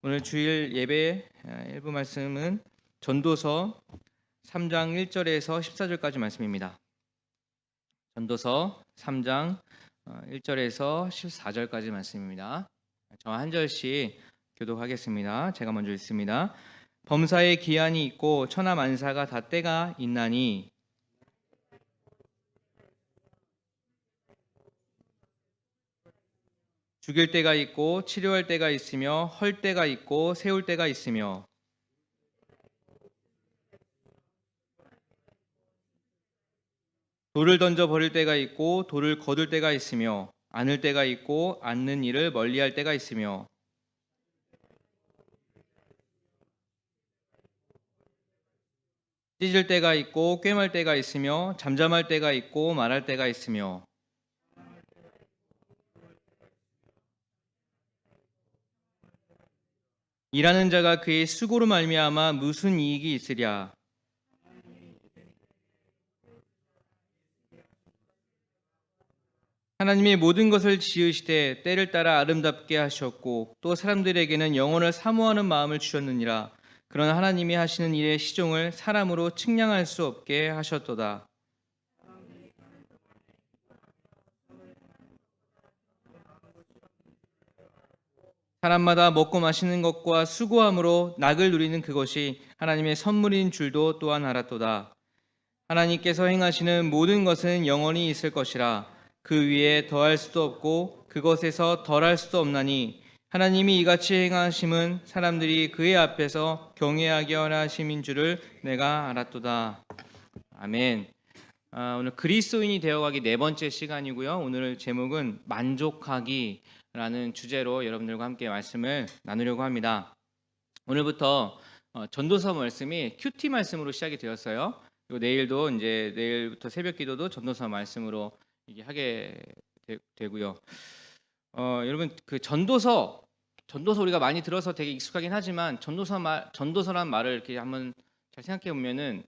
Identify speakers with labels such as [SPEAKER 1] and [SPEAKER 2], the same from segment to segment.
[SPEAKER 1] 오늘 주일 예배 일부 말씀은 전도서 3장 1절에서 14절까지 말씀입니다. 전도서 3장 1절에서 14절까지 말씀입니다. 저 한 절씩 교독하겠습니다. 제가 먼저 읽습니다. 범사에 기한이 있고 천하 만사가 다 때가 있나니 죽일 때가 있고 치료할 때가 있으며 헐 때가 있고 세울 때가 있으며 돌을 던져 버릴 때가 있고 돌을 거둘 때가 있으며 안을 때가 있고 안는 일을 멀리할 때가 있으며 찢을 때가 있고 꿰맬 때가 있으며 잠잠할 때가 있고 말할 때가 있으며 일하는 자가 그의 수고로 말미암아 무슨 이익이 있으랴. 하나님이 모든 것을 지으시되 때를 따라 아름답게 하셨고 또 사람들에게는 영혼을 사모하는 마음을 주셨느니라. 그러나 하나님이 하시는 일의 시종을 사람으로 측량할 수 없게 하셨도다. 사람마다 먹고 마시는 것과 수고함으로 낙을 누리는 그것이 하나님의 선물인 줄도 또한 알았도다. 하나님께서 행하시는 모든 것은 영원히 있을 것이라. 그 위에 더할 수도 없고 그것에서 덜할 수도 없나니 하나님이 이같이 행하심은 사람들이 그의 앞에서 경외하게 하심인 줄을 내가 알았도다. 아멘. 오늘 그리스도인이 되어가기 네 번째 시간이고요. 오늘 제목은 만족하기라는 주제로 여러분들과 함께 말씀을 나누려고 합니다. 오늘부터 전도서 말씀이 큐티 말씀으로 시작이 되었어요. 그리고 내일도 이제 내일부터 새벽기도도 전도서 말씀으로 이게 하게 되고요. 여러분 그 전도서 우리가 많이 들어서 되게 익숙하긴 하지만 전도서란 말을 이렇게 한번 잘 생각해 보면은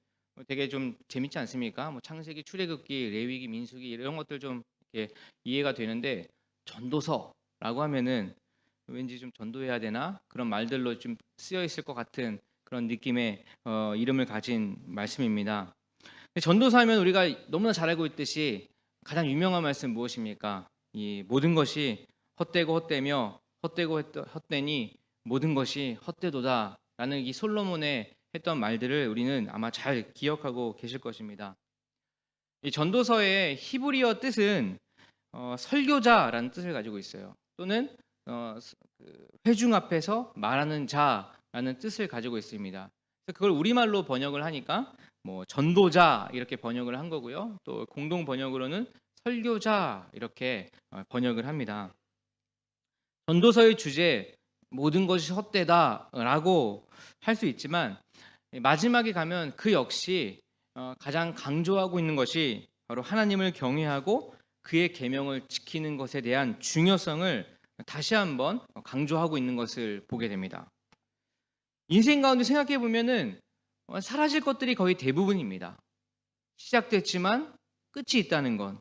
[SPEAKER 1] 되게 좀 재밌지 않습니까? 뭐 창세기, 출애굽기, 레위기, 민수기 이런 것들 좀 이렇게 이해가 되는데 전도서라고 하면은 왠지 좀 전도해야 되나 그런 말들로 좀 쓰여 있을 것 같은 그런 느낌의 이름을 가진 말씀입니다. 전도서 하면 우리가 너무나 잘 알고 있듯이 가장 유명한 말씀 무엇입니까? 이 모든 것이 헛되고 헛되며 헛되고 헛되니 모든 것이 헛되도다라는 이 솔로몬의 했던 말들을 우리는 아마 잘 기억하고 계실 것입니다. 이 전도서의 히브리어 뜻은 설교자라는 뜻을 가지고 있어요. 또는 회중 앞에서 말하는 자라는 뜻을 가지고 있습니다. 그걸 우리말로 번역을 하니까 뭐 전도자 이렇게 번역을 한 거고요. 또 공동 번역으로는 설교자 이렇게 번역을 합니다. 전도서의 주제 모든 것이 헛되다라고 할 수 있지만 마지막에 가면 그 역시 가장 강조하고 있는 것이 바로 하나님을 경외하고 그의 계명을 지키는 것에 대한 중요성을 다시 한번 강조하고 있는 것을 보게 됩니다. 인생 가운데 생각해 보면은 사라질 것들이 거의 대부분입니다. 시작됐지만 끝이 있다는 건.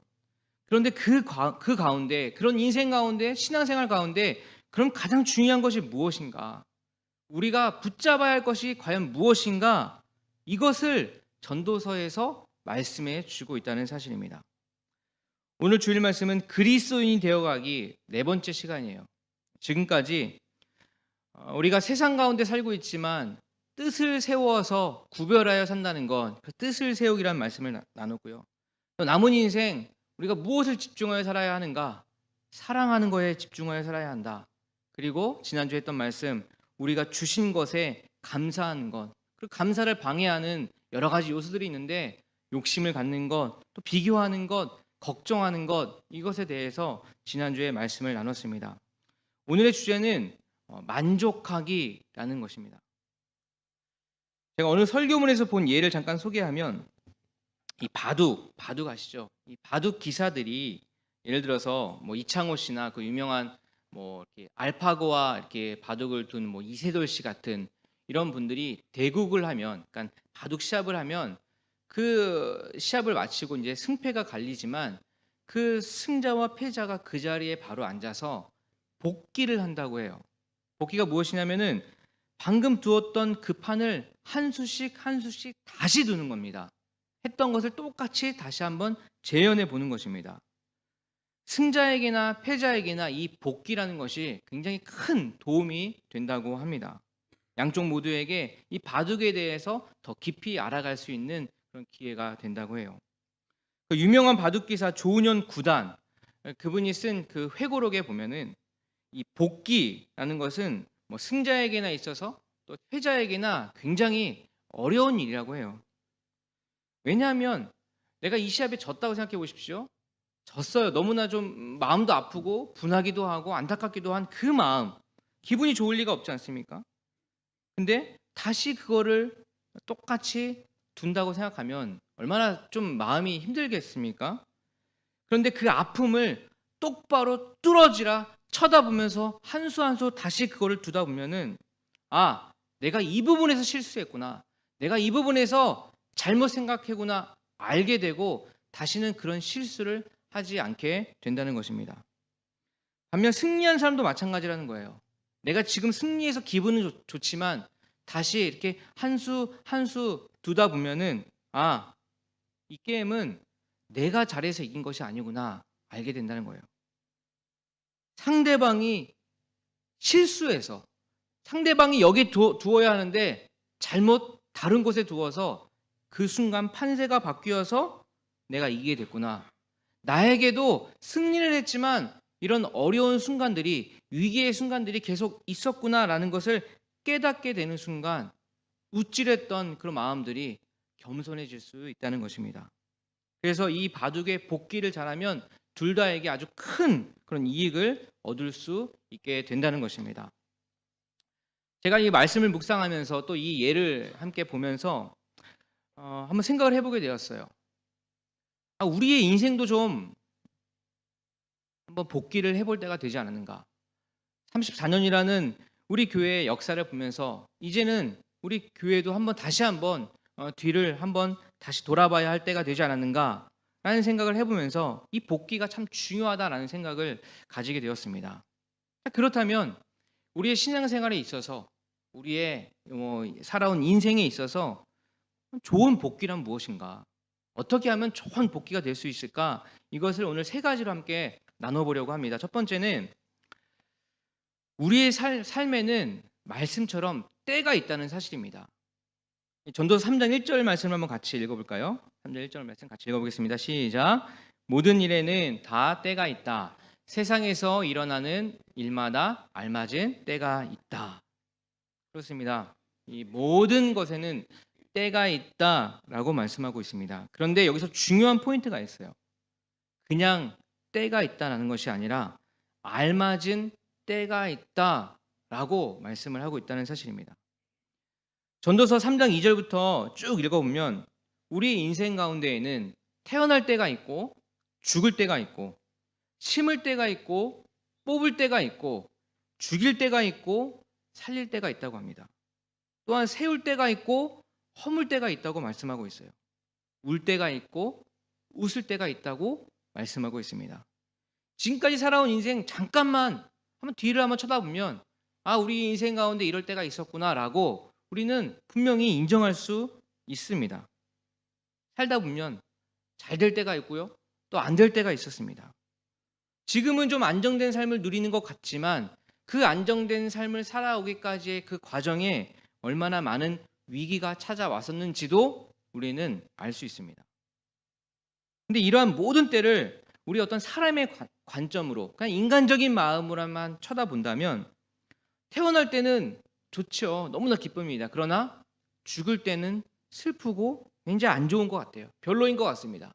[SPEAKER 1] 그런데 그 가운데 그런 인생 가운데 신앙생활 가운데 그럼 가장 중요한 것이 무엇인가? 우리가 붙잡아야 할 것이 과연 무엇인가? 이것을 전도서에서 말씀해 주고 있다는 사실입니다. 오늘 주일 말씀은 그리스도인이 되어가기 네 번째 시간이에요. 지금까지 우리가 세상 가운데 살고 있지만 뜻을 세워서 구별하여 산다는 것, 그 뜻을 세우기란 말씀을 나눴고요. 또 남은 인생 우리가 무엇을 집중하여 살아야 하는가? 사랑하는 거에 집중하여 살아야 한다. 그리고 지난주에 했던 말씀, 우리가 주신 것에 감사하는 것, 그 감사를 방해하는 여러 가지 요소들이 있는데 욕심을 갖는 것, 또 비교하는 것, 걱정하는 것, 이것에 대해서 지난주에 말씀을 나눴습니다. 오늘의 주제는 만족하기라는 것입니다. 제가 어느 설교문에서 본 예를 잠깐 소개하면 이 바둑 아시죠? 이 바둑 기사들이 예를 들어서 뭐 이창호 씨나 그 유명한 뭐 이렇게 알파고와 이렇게 바둑을 둔 뭐 이세돌 씨 같은 이런 분들이 대국을 하면, 그러니까 바둑 시합을 하면 그 시합을 마치고 이제 승패가 갈리지만 그 승자와 패자가 그 자리에 바로 앉아서 복기를 한다고 해요. 복기가 무엇이냐면은 방금 두었던 그 판을 한 수씩 한 수씩 다시 두는 겁니다. 했던 것을 똑같이 다시 한번 재현해 보는 것입니다. 승자에게나 패자에게나 이 복기라는 것이 굉장히 큰 도움이 된다고 합니다. 양쪽 모두에게 이 바둑에 대해서 더 깊이 알아갈 수 있는 그런 기회가 된다고 해요. 그 유명한 바둑 기사 조은현 구단, 그분이 쓴 그 회고록에 보면은 이 복기라는 것은 뭐 승자에게나 있어서 또 패자에게나 굉장히 어려운 일이라고 해요. 왜냐하면 내가 이 시합에 졌다고 생각해 보십시오. 졌어요. 너무나 좀 마음도 아프고 분하기도 하고 안타깝기도 한 그 마음, 기분이 좋을 리가 없지 않습니까? 근데 다시 그거를 똑같이 둔다고 생각하면 얼마나 좀 마음이 힘들겠습니까? 그런데 그 아픔을 똑바로 뚫어지라 쳐다보면서 한 수 한 수 다시 그거를 두다 보면은, 아, 내가 이 부분에서 실수했구나. 내가 이 부분에서 잘못 생각했구나 알게 되고 다시는 그런 실수를 하지 않게 된다는 것입니다. 반면 승리한 사람도 마찬가지라는 거예요. 내가 지금 승리해서 기분은 좋지만 다시 이렇게 한 수 한 수 두다 보면은, 아, 이 게임은 내가 잘해서 이긴 것이 아니구나 알게 된다는 거예요. 상대방이 실수해서, 상대방이 여기 두어야 하는데 잘못 다른 곳에 두어서 그 순간 판세가 바뀌어서 내가 이기게 됐구나. 나에게도 승리를 했지만 이런 어려운 순간들이, 위기의 순간들이 계속 있었구나라는 것을 깨닫게 되는 순간 우쭐했던 그런 마음들이 겸손해질 수 있다는 것입니다. 그래서 이 바둑의 복기를 잘하면 둘 다에게 아주 큰 그런 이익을 얻을 수 있게 된다는 것입니다. 제가 이 말씀을 묵상하면서 또 이 예를 함께 보면서 한번 생각을 해보게 되었어요. 우리의 인생도 좀 한번 복기를 해볼 때가 되지 않았는가. 34년이라는 우리 교회의 역사를 보면서 이제는 우리 교회도 다시 한번 뒤를 한번 다시 돌아봐야 할 때가 되지 않았는가 라는 생각을 해보면서 이 복기가 참 중요하다라는 생각을 가지게 되었습니다. 그렇다면 우리의 신앙생활에 있어서, 우리의 살아온 인생에 있어서 좋은 복기란 무엇인가, 어떻게 하면 좋은 복기가 될 수 있을까, 이것을 오늘 세 가지로 함께 나눠보려고 합니다. 첫 번째는 우리의 삶에는 말씀처럼 때가 있다는 사실입니다. 전도서 3장 1절 말씀을 한번 같이 읽어볼까요? 3장 1절 말씀 같이 읽어보겠습니다. 시작. 모든 일에는 다 때가 있다. 세상에서 일어나는 일마다 알맞은 때가 있다. 그렇습니다. 이 모든 것에는 때가 있다라고 말씀하고 있습니다. 그런데 여기서 중요한 포인트가 있어요. 그냥 때가 있다라는 것이 아니라 알맞은 때가 있다라고 말씀을 하고 있다는 사실입니다. 전도서 3장 2절부터 쭉 읽어보면 우리 인생 가운데에는 태어날 때가 있고 죽을 때가 있고 심을 때가 있고 뽑을 때가 있고 죽일 때가 있고 살릴 때가 있다고 합니다. 또한 세울 때가 있고 허물 때가 있다고 말씀하고 있어요. 울 때가 있고 웃을 때가 있다고 말씀하고 있습니다. 지금까지 살아온 인생 잠깐만 한번 뒤를 한번 쳐다보면, 우리 인생 가운데 이럴 때가 있었구나라고 우리는 분명히 인정할 수 있습니다. 살다 보면 잘 될 때가 있고요, 또 안 될 때가 있었습니다. 지금은 좀 안정된 삶을 누리는 것 같지만 그 안정된 삶을 살아오기까지의 그 과정에 얼마나 많은 위기가 찾아왔었는지도 우리는 알 수 있습니다. 근데 이러한 모든 때를 우리 어떤 사람의 관점으로, 그냥 인간적인 마음으로만 쳐다본다면 태어날 때는 좋죠. 너무나 기쁨입니다. 그러나 죽을 때는 슬프고 굉장히 안 좋은 것 같아요. 별로인 것 같습니다.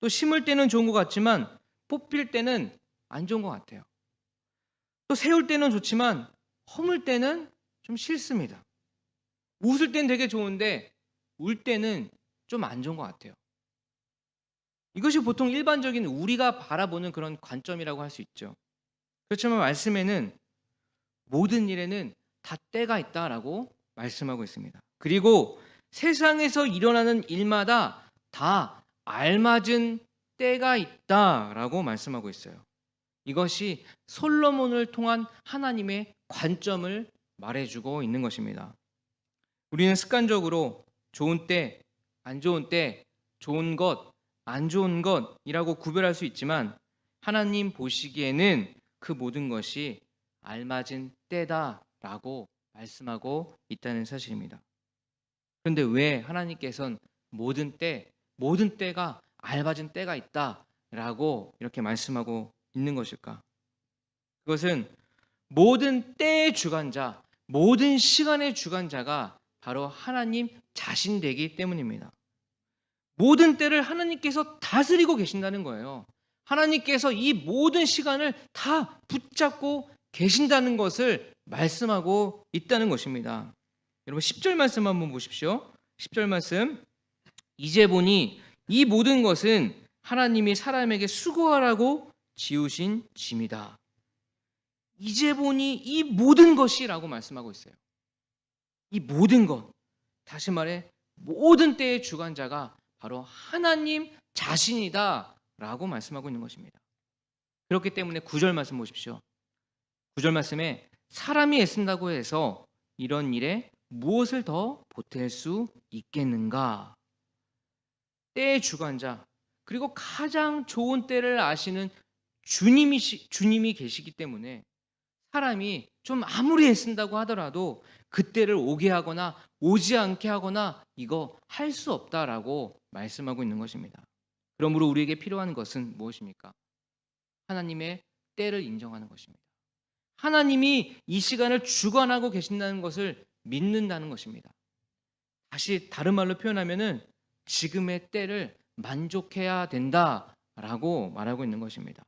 [SPEAKER 1] 또 심을 때는 좋은 것 같지만 뽑힐 때는 안 좋은 것 같아요. 또 세울 때는 좋지만 허물 때는 좀 싫습니다. 웃을 때는 되게 좋은데 울 때는 좀 안 좋은 것 같아요. 이것이 보통 일반적인 우리가 바라보는 그런 관점이라고 할 수 있죠. 그렇지만 말씀에는 모든 일에는 다 때가 있다라고 말씀하고 있습니다. 그리고 세상에서 일어나는 일마다 다 알맞은 때가 있다라고 말씀하고 있어요. 이것이 솔로몬을 통한 하나님의 관점을 말해주고 있는 것입니다. 우리는 습관적으로 좋은 때, 안 좋은 때, 좋은 것, 안 좋은 것이라고 구별할 수 있지만 하나님 보시기에는 그 모든 것이 알맞은 때다라고 말씀하고 있다는 사실입니다. 그런데 왜 하나님께서는 모든 때가 알맞은 때가 있다라고 이렇게 말씀하고 있는 것일까? 그것은 모든 때의 주관자, 모든 시간의 주관자가 바로 하나님 자신 되기 때문입니다. 모든 때를 하나님께서 다스리고 계신다는 거예요. 하나님께서 이 모든 시간을 다 붙잡고 계신다는 것을 말씀하고 있다는 것입니다. 여러분 10절 말씀 한번 보십시오. 10절 말씀. 이제 보니 이 모든 것은 하나님이 사람에게 수고하라고 지으신 짐이다. 이제 보니 이 모든 것이라고 말씀하고 있어요. 이 모든 것. 다시 말해 모든 때의 주관자가 바로 하나님 자신이다라고 말씀하고 있는 것입니다. 그렇기 때문에 9절 말씀 보십시오. 9절 말씀에 사람이 애쓴다고 해서 이런 일에 무엇을 더 보탤 수 있겠는가? 때의 주관자 그리고 가장 좋은 때를 아시는 주님이 계시기 때문에 사람이 좀 아무리 애쓴다고 하더라도 그때를 오게 하거나 오지 않게 하거나 이거 할 수 없다라고 말씀하고 있는 것입니다. 그러므로 우리에게 필요한 것은 무엇입니까? 하나님의 때를 인정하는 것입니다. 하나님이 이 시간을 주관하고 계신다는 것을 믿는다는 것입니다. 다시 다른 말로 표현하면은 지금의 때를 만족해야 된다라고 말하고 있는 것입니다.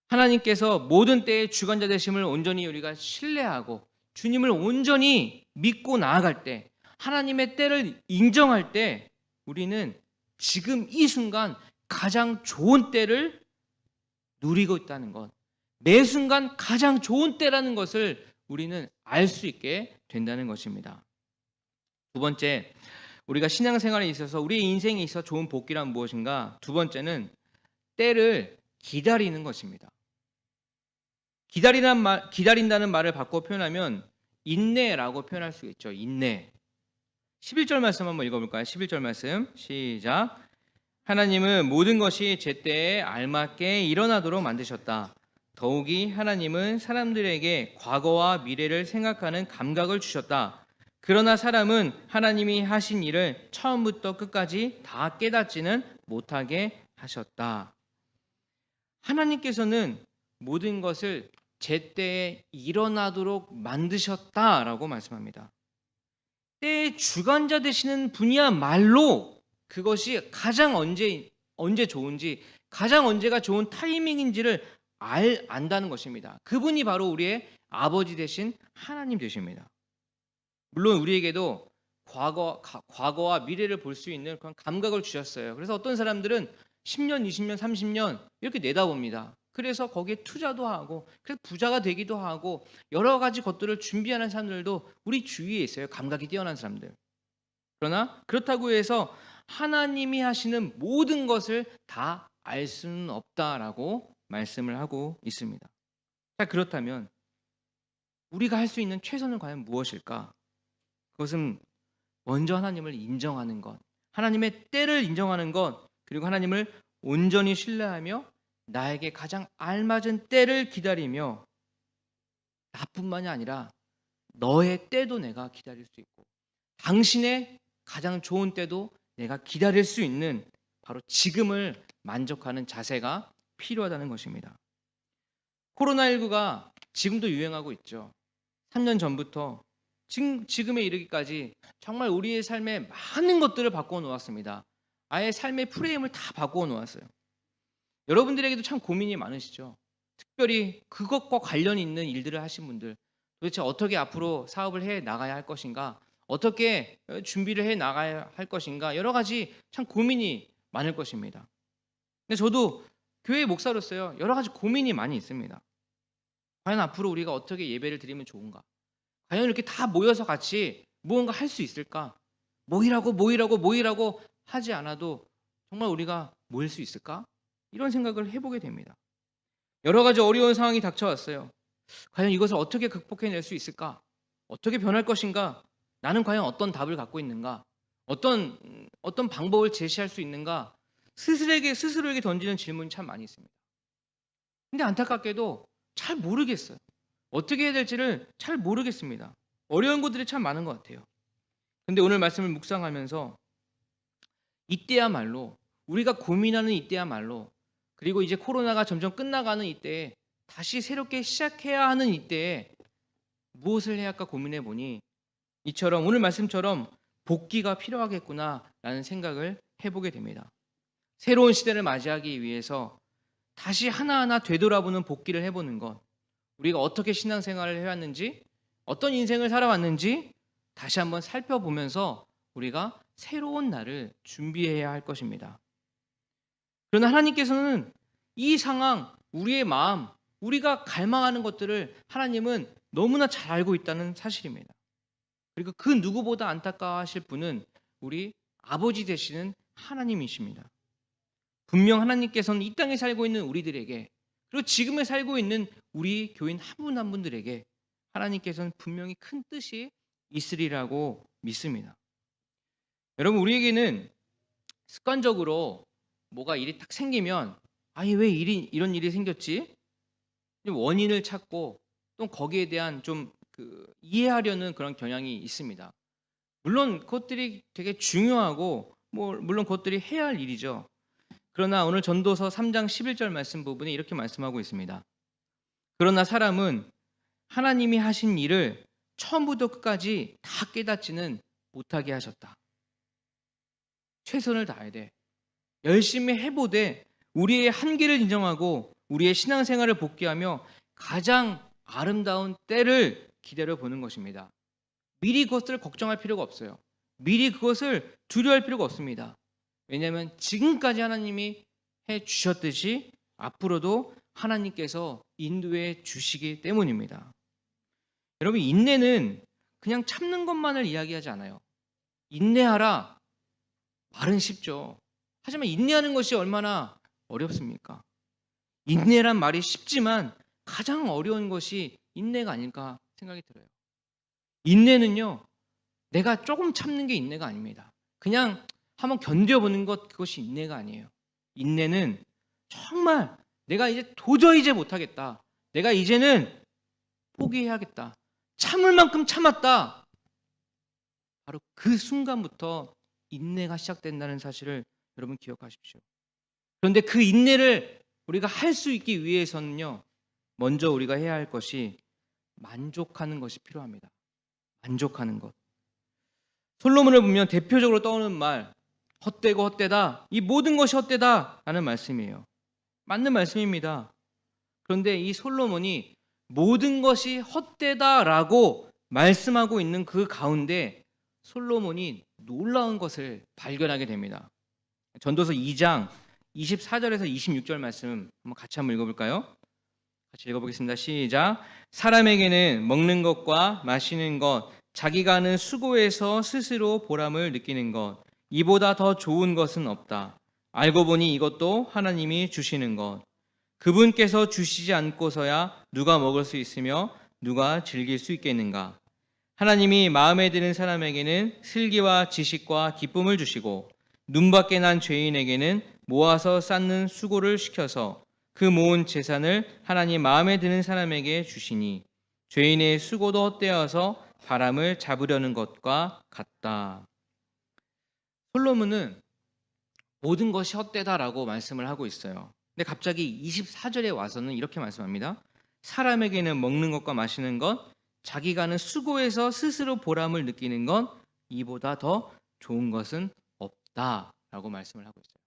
[SPEAKER 1] 하나님께서 모든 때의 주관자 되심을 온전히 우리가 신뢰하고 주님을 온전히 믿고 나아갈 때 하나님의 때를 인정할 때 우리는 지금 이 순간 가장 좋은 때를 누리고 있다는 것, 매 순간 가장 좋은 때라는 것을 우리는 알 수 있게 된다는 것입니다. 두 번째, 우리가 신앙생활에 있어서 우리의 인생에 있어 좋은 복기란 무엇인가? 두 번째는 때를 기다리는 것입니다. 기다린다는 말을 바꿔 표현하면 인내라고 표현할 수 있죠. 인내. 11절 말씀 한번 읽어볼까요? 11절 말씀 시작. 하나님은 모든 것이 제때에 알맞게 일어나도록 만드셨다. 더욱이 하나님은 사람들에게 과거와 미래를 생각하는 감각을 주셨다. 그러나 사람은 하나님이 하신 일을 처음부터 끝까지 다 깨닫지는 못하게 하셨다. 하나님께서는 모든 것을 제때에 일어나도록 만드셨다라고 말씀합니다. 때의 주관자 되시는 분이야말로 그것이 가장 언제 좋은지, 가장 언제가 좋은 타이밍인지를 안다는 것입니다. 그분이 바로 우리의 아버지 되신 하나님 되십니다. 물론 우리에게도 과거와 미래를 볼 수 있는 그런 감각을 주셨어요. 그래서 어떤 사람들은 10년, 20년, 30년 이렇게 내다봅니다. 그래서 거기에 투자도 하고 그래서 부자가 되기도 하고 여러 가지 것들을 준비하는 사람들도 우리 주위에 있어요. 감각이 뛰어난 사람들. 그러나 그렇다고 해서 하나님이 하시는 모든 것을 다 알 수는 없다라고 말씀을 하고 있습니다. 자, 그렇다면 우리가 할 수 있는 최선은 과연 무엇일까? 그것은 먼저 하나님을 인정하는 것, 하나님의 때를 인정하는 것, 그리고 하나님을 온전히 신뢰하며 나에게 가장 알맞은 때를 기다리며 나뿐만이 아니라 너의 때도 내가 기다릴 수 있고 당신의 가장 좋은 때도 내가 기다릴 수 있는 바로 지금을 만족하는 자세가 필요하다는 것입니다. 코로나19가 지금도 유행하고 있죠. 3년 전부터 지금에 이르기까지 정말 우리의 삶에 많은 것들을 바꾸어 놓았습니다. 아예 삶의 프레임을 다 바꾸어 놓았어요. 여러분들에게도 참 고민이 많으시죠. 특별히 그것과 관련 있는 일들을 하신 분들, 도대체 어떻게 앞으로 사업을 해 나가야 할 것인가, 어떻게 준비를 해 나가야 할 것인가, 여러 가지 참 고민이 많을 것입니다. 근데 저도 교회 목사로서요, 여러 가지 고민이 많이 있습니다. 과연 앞으로 우리가 어떻게 예배를 드리면 좋은가? 과연 이렇게 다 모여서 같이 무언가 할 수 있을까? 모이라고 하지 않아도 정말 우리가 모일 수 있을까? 이런 생각을 해보게 됩니다. 여러 가지 어려운 상황이 닥쳐왔어요. 과연 이것을 어떻게 극복해낼 수 있을까? 어떻게 변할 것인가? 나는 과연 어떤 답을 갖고 있는가? 어떤 방법을 제시할 수 있는가? 스스로에게 던지는 질문이 참 많이 있습니다. 근데 안타깝게도 잘 모르겠어요. 어떻게 해야 될지를 잘 모르겠습니다. 어려운 것들이 참 많은 것 같아요. 근데 오늘 말씀을 묵상하면서 이때야말로 우리가 고민하는 이때야말로 그리고 이제 코로나가 점점 끝나가는 이때에 다시 새롭게 시작해야 하는 이때에 무엇을 해야 할까 고민해 보니 이처럼 오늘 말씀처럼 복귀가 필요하겠구나라는 생각을 해보게 됩니다. 새로운 시대를 맞이하기 위해서 다시 하나하나 되돌아보는 복귀를 해보는 것, 우리가 어떻게 신앙생활을 해왔는지, 어떤 인생을 살아왔는지 다시 한번 살펴보면서 우리가 새로운 날을 준비해야 할 것입니다. 그러나 하나님께서는 이 상황, 우리의 마음, 우리가 갈망하는 것들을 하나님은 너무나 잘 알고 있다는 사실입니다. 그리고 그 누구보다 안타까워하실 분은 우리 아버지 되시는 하나님이십니다. 분명 하나님께서는 이 땅에 살고 있는 우리들에게 그리고 지금에 살고 있는 우리 교인 한 분 한 분들에게 하나님께서는 분명히 큰 뜻이 있으리라고 믿습니다. 여러분 우리에게는 습관적으로 뭐가 일이 딱 생기면 아니 왜 이런 일이 생겼지? 원인을 찾고 또 거기에 대한 좀 이해하려는 그런 경향이 있습니다. 물론 그것들이 되게 중요하고 물론 그것들이 해야 할 일이죠. 그러나 오늘 전도서 3장 11절 말씀 부분에 이렇게 말씀하고 있습니다. 그러나 사람은 하나님이 하신 일을 처음부터 끝까지 다 깨닫지는 못하게 하셨다. 최선을 다해야 돼. 열심히 해보되 우리의 한계를 인정하고 우리의 신앙생활을 복귀하며 가장 아름다운 때를 기다려보는 것입니다. 미리 그것을 걱정할 필요가 없어요. 미리 그것을 두려워할 필요가 없습니다. 왜냐하면 지금까지 하나님이 해주셨듯이 앞으로도 하나님께서 인도해 주시기 때문입니다. 여러분 인내는 그냥 참는 것만을 이야기하지 않아요. 인내하라 말은 쉽죠. 하지만 인내하는 것이 얼마나 어렵습니까? 인내란 말이 쉽지만 가장 어려운 것이 인내가 아닐까 생각이 들어요. 인내는요, 내가 조금 참는 게 인내가 아닙니다. 그냥 한번 견뎌보는 것 그것이 인내가 아니에요. 인내는 정말 내가 이제 도저히 이제 못하겠다. 내가 이제는 포기해야겠다. 참을 만큼 참았다. 바로 그 순간부터 인내가 시작된다는 사실을 여러분 기억하십시오. 그런데 그 인내를 우리가 할 수 있기 위해서는요. 먼저 우리가 해야 할 것이 만족하는 것이 필요합니다. 만족하는 것. 솔로몬을 보면 대표적으로 떠오르는 말 헛되고 헛되다. 이 모든 것이 헛되다 라는 말씀이에요. 맞는 말씀입니다. 그런데 이 솔로몬이 모든 것이 헛되다라고 말씀하고 있는 그 가운데 솔로몬이 놀라운 것을 발견하게 됩니다. 전도서 2장 24절에서 26절 말씀 같이 한번 읽어볼까요? 같이 읽어보겠습니다. 시작. 사람에게는 먹는 것과 마시는 것, 자기가 하는 수고에서 스스로 보람을 느끼는 것, 이보다 더 좋은 것은 없다. 알고 보니 이것도 하나님이 주시는 것. 그분께서 주시지 않고서야 누가 먹을 수 있으며 누가 즐길 수 있겠는가. 하나님이 마음에 드는 사람에게는 슬기와 지식과 기쁨을 주시고 눈밖에 난 죄인에게는 모아서 쌓는 수고를 시켜서 그 모은 재산을 하나님 마음에 드는 사람에게 주시니 죄인의 수고도 헛되어서 바람을 잡으려는 것과 같다. 솔로몬은 모든 것이 헛되다라고 말씀을 하고 있어요. 근데 갑자기 24절에 와서는 이렇게 말씀합니다. 사람에게는 먹는 것과 마시는 것, 자기가 하는 수고에서 스스로 보람을 느끼는 것, 이보다 더 좋은 것은 없다라고 말씀을 하고 있어요.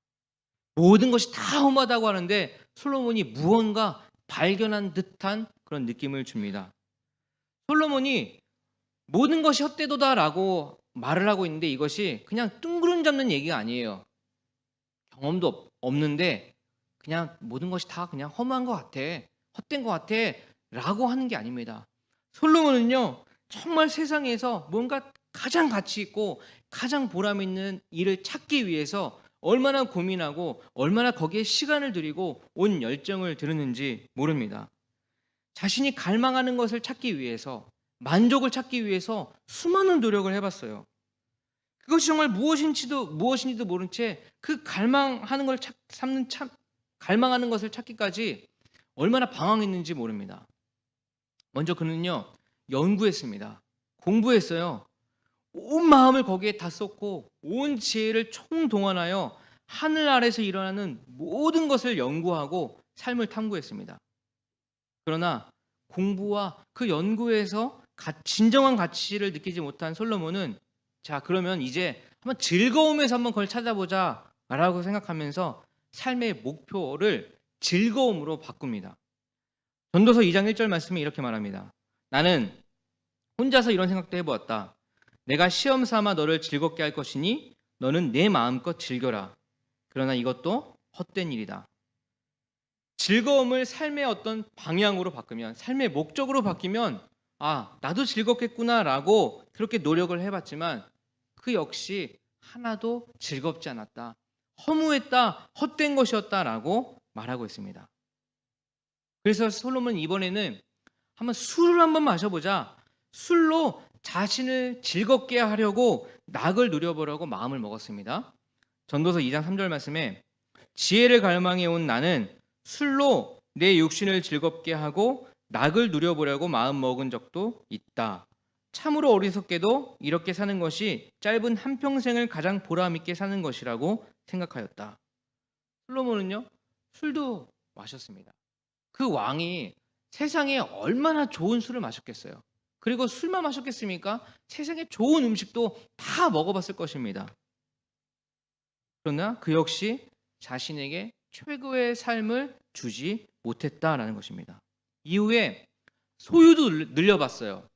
[SPEAKER 1] 모든 것이 다 험하다고 하는데 솔로몬이 무언가 발견한 듯한 그런 느낌을 줍니다. 솔로몬이 모든 것이 헛되도다라고 말을 하고 있는데 이것이 그냥 뜬구름 잡는 얘기가 아니에요. 경험도 없는데 그냥 모든 것이 다 그냥 험한 것 같아, 헛된 것 같아 라고 하는 게 아닙니다. 솔로몬은요 정말 세상에서 뭔가 가장 가치 있고 가장 보람 있는 일을 찾기 위해서 얼마나 고민하고 얼마나 거기에 시간을 들이고 온 열정을 들였는지 모릅니다. 자신이 갈망하는 것을 찾기 위해서, 만족을 찾기 위해서 수많은 노력을 해봤어요. 그것이 정말 무엇인지도 모른 채 그 갈망하는 걸 갈망하는 것을 찾기까지 얼마나 방황했는지 모릅니다. 먼저 그는요, 연구했습니다. 공부했어요. 온 마음을 거기에 다 쏟고 온 지혜를 총동원하여 하늘 아래서 일어나는 모든 것을 연구하고 삶을 탐구했습니다. 그러나 공부와 그 연구에서 진정한 가치를 느끼지 못한 솔로몬은, 자, 그러면 이제 한번 즐거움에서 한번 그걸 찾아보자 라고 생각하면서 삶의 목표를 즐거움으로 바꿉니다. 전도서 2장 1절 말씀이 이렇게 말합니다. 나는 혼자서 이런 생각도 해보았다. 내가 시험 삼아 너를 즐겁게 할 것이니 너는 내 마음껏 즐겨라. 그러나 이것도 헛된 일이다. 즐거움을 삶의 어떤 방향으로 바꾸면, 삶의 목적으로 바뀌면, 아, 나도 즐겁겠구나라고 그렇게 노력을 해봤지만 그 역시 하나도 즐겁지 않았다. 허무했다, 헛된 것이었다라고 말하고 있습니다. 그래서 솔로몬은 이번에는 술을 한번 마셔보자. 술로 자신을 즐겁게 하려고 낙을 누려보려고 마음을 먹었습니다. 전도서 2장 3절 말씀에 지혜를 갈망해 온 나는 술로 내 육신을 즐겁게 하고 낙을 누려보려고 마음 먹은 적도 있다. 참으로 어리석게도 이렇게 사는 것이 짧은 한평생을 가장 보람있게 사는 것이라고 생각하였다. 솔로몬은요, 술도 마셨습니다. 그 왕이 세상에 얼마나 좋은 술을 마셨겠어요. 그리고 술만 마셨겠습니까? 세상에 좋은 음식도 다 먹어봤을 것입니다. 그러나 그 역시 자신에게 최고의 삶을 주지 못했다라는 것입니다. 이후에 소유도 늘려봤어요.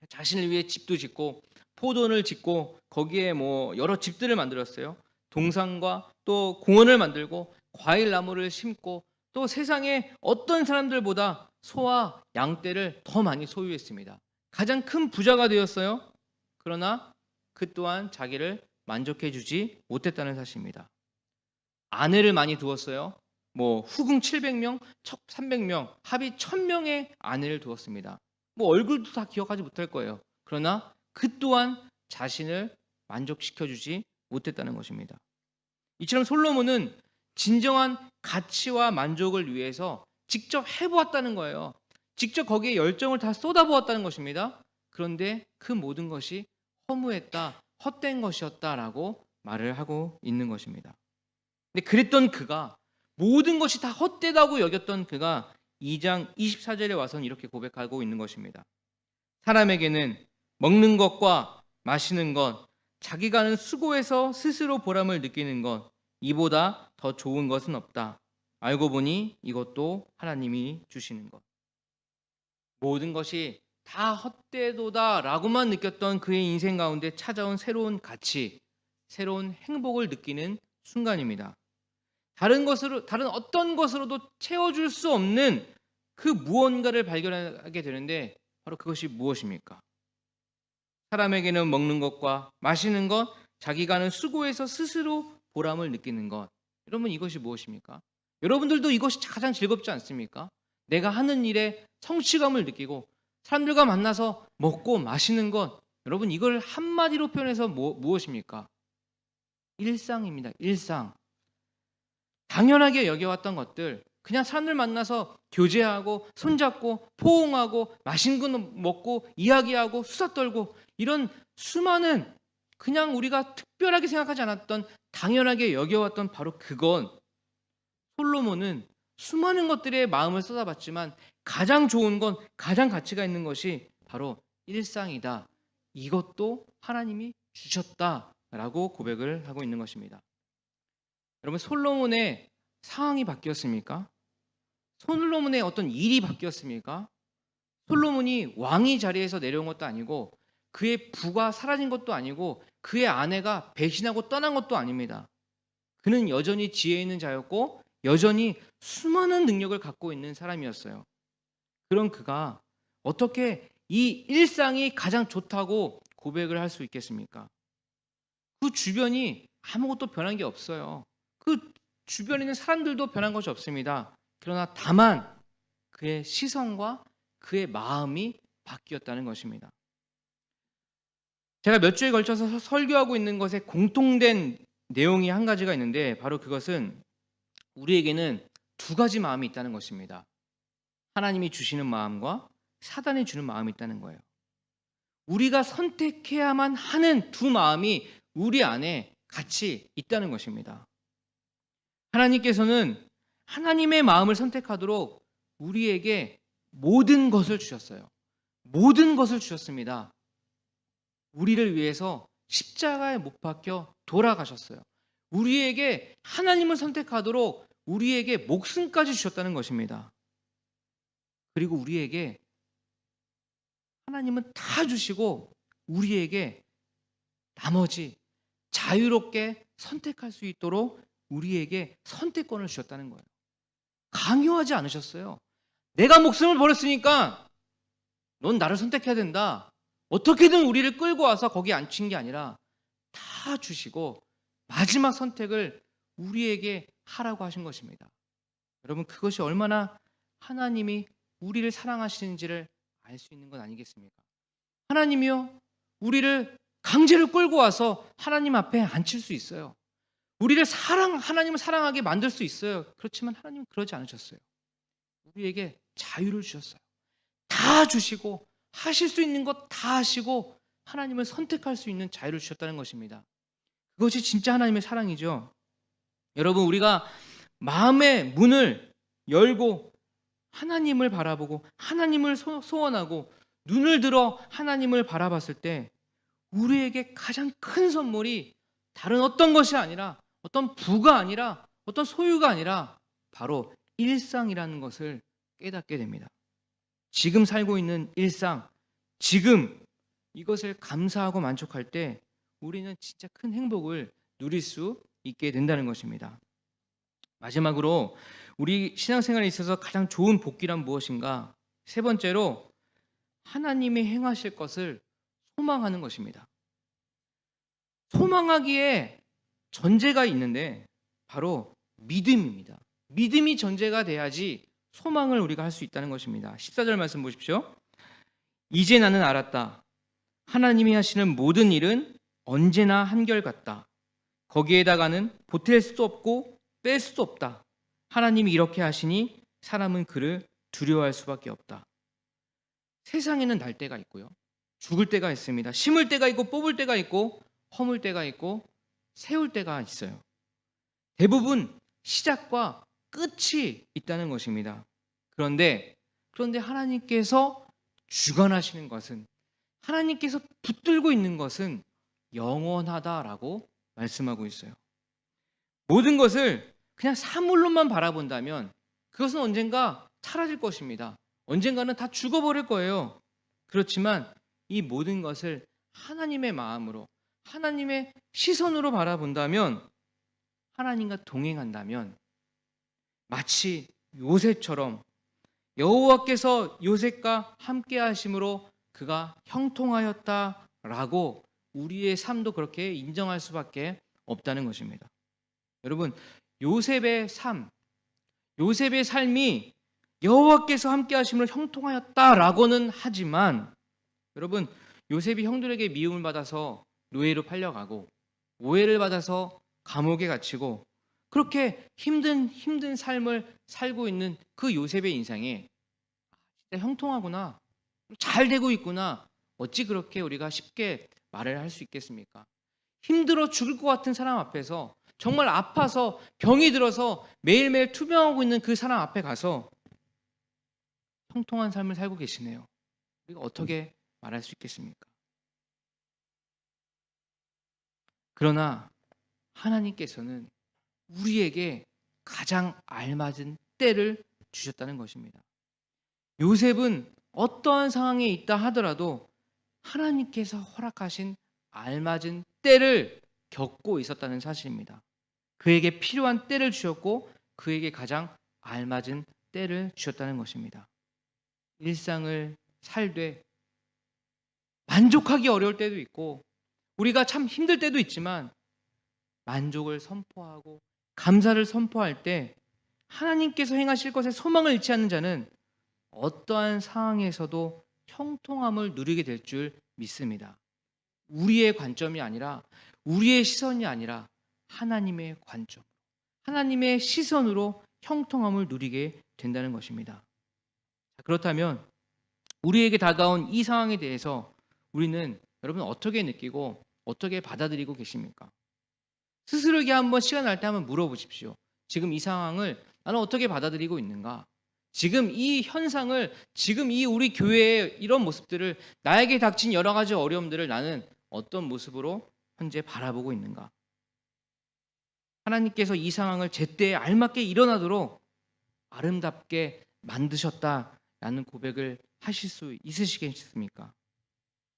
[SPEAKER 1] 자신을 위해 집도 짓고 포도원을 짓고 거기에 여러 집들을 만들었어요. 동산과 또 공원을 만들고 과일 나무를 심고 또 세상에 어떤 사람들보다 소와 양떼를 더 많이 소유했습니다. 가장 큰 부자가 되었어요. 그러나 그 또한 자기를 만족해 주지 못했다는 사실입니다. 아내를 많이 두었어요. 후궁 700명, 척 300명, 합의 1000명의 아내를 두었습니다. 얼굴도 다 기억하지 못할 거예요. 그러나 그 또한 자신을 만족시켜 주지 못했다는 것입니다. 이처럼 솔로몬은 진정한 가치와 만족을 위해서 직접 해보았다는 거예요. 직접 거기에 열정을 다 쏟아부었다는 것입니다. 그런데 그 모든 것이 허무했다, 헛된 것이었다라고 말을 하고 있는 것입니다. 근데 그랬던 그가, 모든 것이 다 헛되다고 여겼던 그가 2장 24절에 와서는 이렇게 고백하고 있는 것입니다. 사람에게는 먹는 것과 마시는 것, 자기가 하는 수고에서 스스로 보람을 느끼는 것, 이보다 더 좋은 것은 없다. 알고 보니 이것도 하나님이 주시는 것. 모든 것이 다 헛되도다라고만 느꼈던 그의 인생 가운데 찾아온 새로운 가치, 새로운 행복을 느끼는 순간입니다. 다른 어떤 것으로도 채워줄 수 없는 그 무언가를 발견하게 되는데 바로 그것이 무엇입니까? 사람에게는 먹는 것과 마시는 것, 자기가 하는 수고에서 스스로 보람을 느끼는 것. 여러분, 이것이 무엇입니까? 여러분들도 이것이 가장 즐겁지 않습니까? 내가 하는 일에 성취감을 느끼고 사람들과 만나서 먹고 마시는 것. 여러분, 이걸 한마디로 표현해서 무엇입니까? 일상입니다. 일상. 당연하게 여겨왔던 것들, 그냥 사람들 만나서 교제하고 손잡고 포옹하고 맛있는 거 먹고 이야기하고 수다 떨고 이런 수많은, 그냥 우리가 특별하게 생각하지 않았던, 당연하게 여겨왔던 바로 그건, 솔로몬은 수많은 것들에 마음을 쏟아봤지만 가장 좋은 건, 가장 가치가 있는 것이 바로 일상이다. 이것도 하나님이 주셨다라고 고백을 하고 있는 것입니다. 여러분, 솔로몬의 상황이 바뀌었습니까? 솔로몬의 어떤 일이 바뀌었습니까? 솔로몬이 왕이 자리에서 내려온 것도 아니고 그의 부가 사라진 것도 아니고 그의 아내가 배신하고 떠난 것도 아닙니다. 그는 여전히 지혜 있는 자였고 여전히 수많은 능력을 갖고 있는 사람이었어요. 그런 그가 어떻게 이 일상이 가장 좋다고 고백을 할 수 있겠습니까? 그 주변이 아무것도 변한 게 없어요. 그 주변에 있는 사람들도 변한 것이 없습니다. 그러나 다만 그의 시선과 그의 마음이 바뀌었다는 것입니다. 제가 몇 주에 걸쳐서 설교하고 있는 것에 공통된 내용이 한 가지가 있는데 바로 그것은 우리에게는 두 가지 마음이 있다는 것입니다. 하나님이 주시는 마음과 사단이 주는 마음이 있다는 거예요. 우리가 선택해야만 하는 두 마음이 우리 안에 같이 있다는 것입니다. 하나님께서는 하나님의 마음을 선택하도록 우리에게 모든 것을 주셨어요. 모든 것을 주셨습니다. 우리를 위해서 십자가에 못 박혀 돌아가셨어요. 우리에게 하나님을 선택하도록 우리에게 목숨까지 주셨다는 것입니다. 그리고 우리에게 하나님은 다 주시고 우리에게 나머지 자유롭게 선택할 수 있도록 우리에게 선택권을 주셨다는 거예요. 강요하지 않으셨어요. 내가 목숨을 버렸으니까 넌 나를 선택해야 된다. 어떻게든 우리를 끌고 와서 거기 앉힌 게 아니라 다 주시고 마지막 선택을 우리에게 하라고 하신 것입니다. 여러분, 그것이 얼마나 하나님이 우리를 사랑하시는지를 알 수 있는 건 아니겠습니까? 하나님이요, 우리를 강제로 끌고 와서 하나님 앞에 앉힐 수 있어요. 우리를 하나님을 사랑하게 만들 수 있어요. 그렇지만 하나님은 그러지 않으셨어요. 우리에게 자유를 주셨어요. 다 주시고 하실 수 있는 것 다 하시고 하나님을 선택할 수 있는 자유를 주셨다는 것입니다. 그것이 진짜 하나님의 사랑이죠. 여러분, 우리가 마음의 문을 열고 하나님을 바라보고 하나님을 소원하고 눈을 들어 하나님을 바라봤을 때 우리에게 가장 큰 선물이 다른 어떤 것이 아니라, 어떤 부가 아니라, 어떤 소유가 아니라 바로 일상이라는 것을 깨닫게 됩니다. 지금 살고 있는 일상, 지금 이것을 감사하고 만족할 때 우리는 진짜 큰 행복을 누릴 수 있게 된다는 것입니다. 마지막으로 우리 신앙생활에 있어서 가장 좋은 복기란 무엇인가? 세 번째로 하나님이 행하실 것을 소망하는 것입니다. 소망하기에 전제가 있는데 바로 믿음입니다. 믿음이 전제가 돼야지 소망을 우리가 할 수 있다는 것입니다. 14절 말씀 보십시오. 이제 나는 알았다. 하나님이 하시는 모든 일은 언제나 한결같다. 거기에다가는 보탤 수도 없고 뺄 수도 없다. 하나님이 이렇게 하시니 사람은 그를 두려워할 수밖에 없다. 세상에는 날 때가 있고요. 죽을 때가 있습니다. 심을 때가 있고 뽑을 때가 있고 허물 때가 있고 세울 때가 있어요. 대부분 시작과 끝이 있다는 것입니다. 그런데 하나님께서 주관하시는 것은, 하나님께서 붙들고 있는 것은 영원하다라고 말씀하고 있어요. 모든 것을 그냥 사물로만 바라본다면 그것은 언젠가 사라질 것입니다. 언젠가는 다 죽어버릴 거예요. 그렇지만 이 모든 것을 하나님의 마음으로, 하나님의 시선으로 바라본다면, 하나님과 동행한다면 마치 요셉처럼 여호와께서 요셉과 함께 하심으로 그가 형통하였다라고 우리의 삶도 그렇게 인정할 수밖에 없다는 것입니다. 여러분, 요셉의 삶이 여호와께서 함께 하심으로 형통하였다라고는 하지만, 여러분, 요셉이 형들에게 미움을 받아서 노예로 팔려가고 오해를 받아서 감옥에 갇히고 그렇게 힘든 삶을 살고 있는 그 요셉의 인생에 진짜 형통하구나, 잘 되고 있구나, 어찌 그렇게 우리가 쉽게 말을 할 수 있겠습니까? 힘들어 죽을 것 같은 사람 앞에서, 정말 아파서 병이 들어서 매일매일 투병하고 있는 그 사람 앞에 가서 형통한 삶을 살고 계시네요. 우리가 어떻게 말할 수 있겠습니까? 그러나 하나님께서는 우리에게 가장 알맞은 때를 주셨다는 것입니다. 요셉은 어떠한 상황에 있다 하더라도 하나님께서 허락하신 알맞은 때를 겪고 있었다는 사실입니다. 그에게 필요한 때를 주셨고 그에게 가장 알맞은 때를 주셨다는 것입니다. 일상을 살되 만족하기 어려울 때도 있고 우리가 참 힘들 때도 있지만 만족을 선포하고 감사를 선포할 때 하나님께서 행하실 것에 소망을 잃지 않는 자는 어떠한 상황에서도 형통함을 누리게 될 줄 믿습니다. 우리의 관점이 아니라, 우리의 시선이 아니라 하나님의 관점, 하나님의 시선으로 형통함을 누리게 된다는 것입니다. 그렇다면 우리에게 다가온 이 상황에 대해서 우리는 여러분 어떻게 느끼고 어떻게 받아들이고 계십니까? 스스로에게 한번 시간 날 때 한번 물어보십시오. 지금 이 상황을 나는 어떻게 받아들이고 있는가? 지금 이 현상을, 지금 이 우리 교회의 이런 모습들을, 나에게 닥친 여러 가지 어려움들을 나는 어떤 모습으로 현재 바라보고 있는가? 하나님께서 이 상황을 제때에 알맞게 일어나도록 아름답게 만드셨다라는 고백을 하실 수 있으시겠습니까?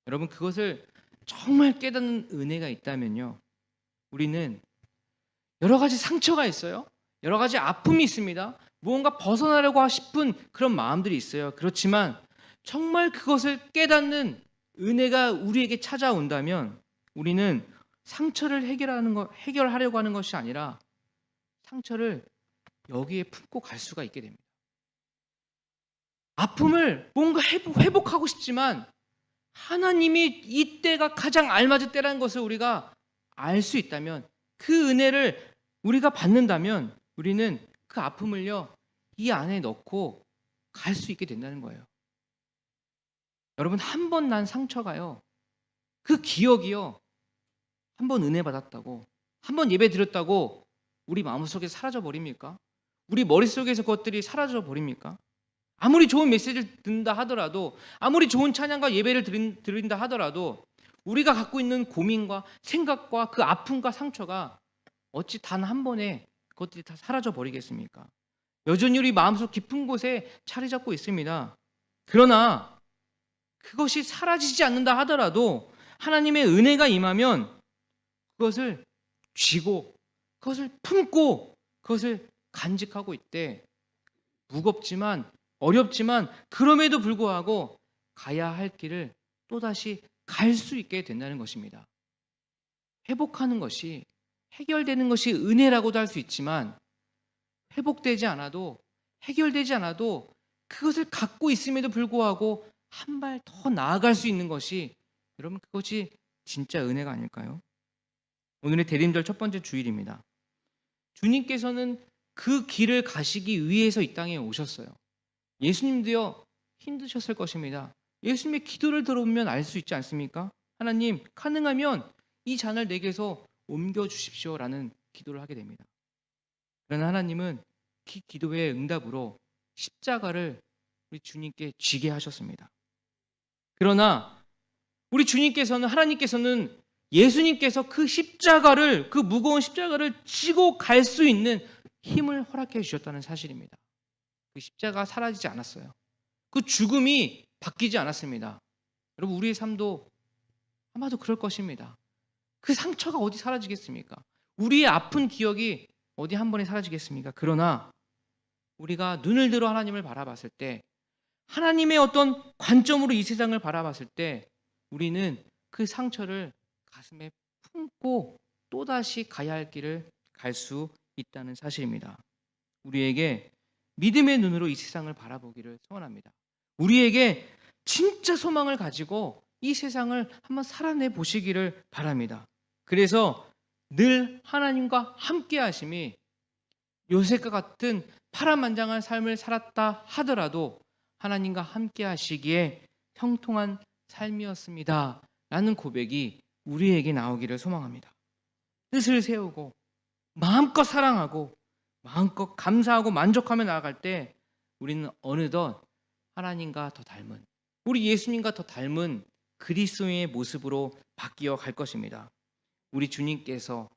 [SPEAKER 1] 여러분, 그것을 정말 깨닫는 은혜가 있다면요, 우리는 여러 가지 상처가 있어요. 여러 가지 아픔이 있습니다. 무언가 벗어나려고 싶은 그런 마음들이 있어요. 그렇지만 정말 그것을 깨닫는 은혜가 우리에게 찾아온다면 우리는 상처를 해결하려고 하는 것이 아니라 상처를 여기에 품고 갈 수가 있게 됩니다. 아픔을 뭔가 회복하고 싶지만 하나님이 이때가 가장 알맞은 때라는 것을 우리가 알 수 있다면, 그 은혜를 우리가 받는다면 우리는 그 아픔을요, 이 안에 넣고 갈 수 있게 된다는 거예요. 여러분, 한 번 난 상처가요, 그 기억이요, 한 번 은혜 받았다고, 한 번 예배 드렸다고 우리 마음속에서 사라져 버립니까? 우리 머릿속에서 그것들이 사라져 버립니까? 아무리 좋은 메시지를 듣는다 하더라도, 아무리 좋은 찬양과 예배를 드린다 하더라도 우리가 갖고 있는 고민과 생각과 그 아픔과 상처가 어찌 단 한 번에 그것들이 다 사라져 버리겠습니까? 여전히 우리 마음속 깊은 곳에 자리 잡고 있습니다. 그러나 그것이 사라지지 않는다 하더라도 하나님의 은혜가 임하면 그것을 쥐고, 그것을 품고, 그것을 간직하고 있대. 무겁지만 어렵지만 그럼에도 불구하고 가야 할 길을 또다시 갈 수 있게 된다는 것입니다. 회복하는 것이, 해결되는 것이 은혜라고도 할 수 있지만, 회복되지 않아도, 해결되지 않아도 그것을 갖고 있음에도 불구하고 한 발 더 나아갈 수 있는 것이, 여러분, 그것이 진짜 은혜가 아닐까요? 오늘의 대림절 첫 번째 주일입니다. 주님께서는 그 길을 가시기 위해서 이 땅에 오셨어요. 예수님도요, 힘드셨을 것입니다. 예수님의 기도를 들어보면 알 수 있지 않습니까? 하나님, 가능하면 이 잔을 내게서 옮겨 주십시오라는 기도를 하게 됩니다. 그러나 하나님은 그 기도의 응답으로 십자가를 우리 주님께 쥐게 하셨습니다. 그러나 우리 주님께서는, 하나님께서는 예수님께서 그 십자가를, 그 무거운 십자가를 지고 갈 수 있는 힘을 허락해 주셨다는 사실입니다. 그 십자가가 사라지지 않았어요. 그 죽음이 바뀌지 않았습니다. 여러분, 우리의 삶도 아마도 그럴 것입니다. 그 상처가 어디 사라지겠습니까? 우리의 아픈 기억이 어디 한 번에 사라지겠습니까? 그러나 우리가 눈을 들어 하나님을 바라봤을 때, 하나님의 어떤 관점으로 이 세상을 바라봤을 때 우리는 그 상처를 가슴에 품고 또다시 가야 할 길을 갈 수 있다는 사실입니다. 우리에게 믿음의 눈으로 이 세상을 바라보기를 소원합니다. 우리에게 진짜 소망을 가지고 이 세상을 한번 살아내 보시기를 바랍니다. 그래서 늘 하나님과 함께 하심이, 요셉과 같은 파란만장한 삶을 살았다 하더라도 하나님과 함께 하시기에 형통한 삶이었습니다 라는 고백이 우리에게 나오기를 소망합니다. 뜻을 세우고 마음껏 사랑하고 마음껏 감사하고 만족하며 나아갈 때 우리는 어느덧 하나님과 더 닮은, 우리 예수님과 더 닮은 그리스도의 모습으로 바뀌어 갈 것입니다. 우리 주님께서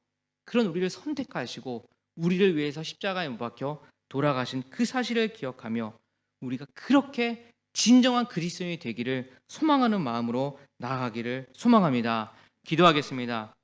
[SPEAKER 1] 그런 우리를 선택하시고 우리를 위해서 십자가에 못 박혀 돌아가신 그 사실을 기억하며 우리가 그렇게 진정한 그리스도인이 되기를 소망하는 마음으로 나아가기를 소망합니다. 기도하겠습니다.